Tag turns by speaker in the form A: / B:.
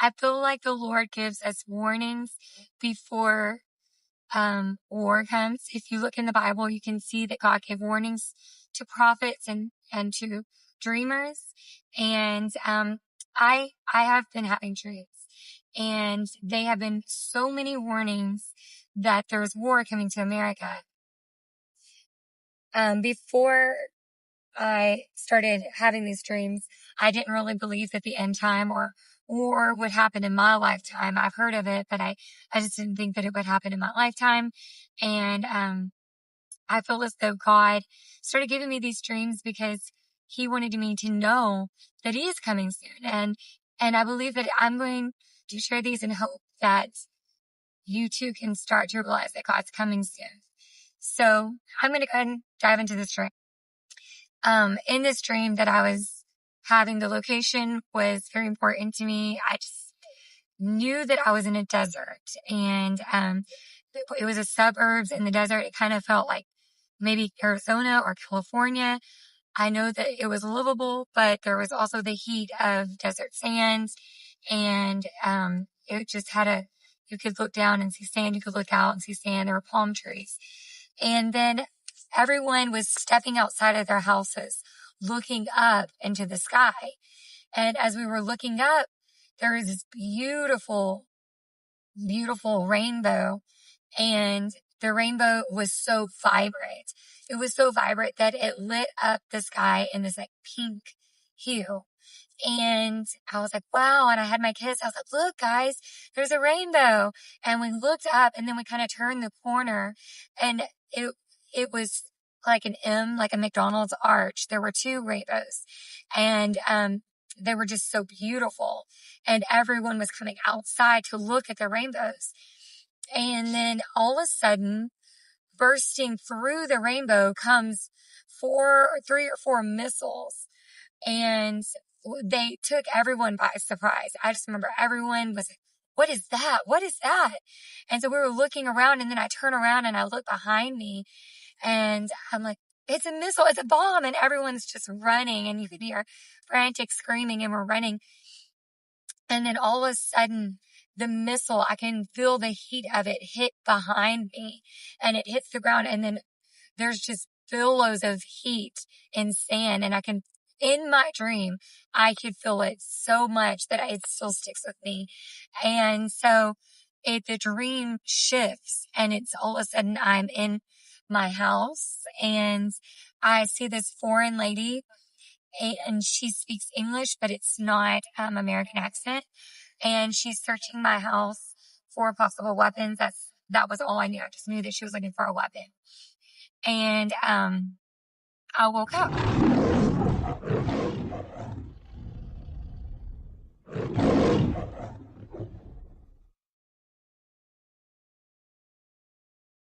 A: I feel like the Lord gives us warnings before war comes. If you look in the Bible, you can see that God gave warnings to prophets and to dreamers. And I have been having dreams, and they have been so many warnings that there's war coming to America. Before I started having these dreams, I didn't really believe that the end time or war would happen in my lifetime. I've heard of it, but I just didn't think that it would happen in my lifetime. And, I feel as though God started giving me these dreams because he wanted me to know that he is coming soon. And I believe that I'm going to share these in hope that you too can start to realize that God's coming soon. So I'm going to go ahead and dive into this dream. In this dream that I was having, the location was very important to me. I just knew that I was in a desert, and it was a suburbs in the desert. It kind of felt like maybe Arizona or California. I know that it was livable, but there was also the heat of desert sands, and it just had you could look down and see sand, you could look out and see sand, there were palm trees. And then everyone was stepping outside of their houses, looking up into the sky. And as we were looking up, there was this beautiful, beautiful rainbow, and the rainbow was so vibrant. It was so vibrant that it lit up the sky in this like pink hue. And I was like, wow. And I had my kids. I was like, look, guys, there's a rainbow. And we looked up, and then we kind of turned the corner, and it was like an M, like a McDonald's arch. There were two rainbows, and, they were just so beautiful. And everyone was coming outside to look at the rainbows. And then all of a sudden, bursting through the rainbow comes three or four missiles, and they took everyone by surprise. I just remember everyone was like, what is that? What is that? And so we were looking around, and then I turn around and I look behind me, and I'm like, it's a missile, it's a bomb. And everyone's just running, and you could hear frantic screaming, and we're running. And then all of a sudden, the missile, I can feel the heat of it hit behind me, and it hits the ground. And then there's just billows of heat and sand. And in my dream, I could feel it so much that it still sticks with me. And so the dream shifts, and it's all of a sudden I'm in my house, and I see this foreign lady, and she speaks English, but it's not American accent. And she's searching my house for possible weapons. That was all I knew. I just knew that she was looking for a weapon. And I woke up.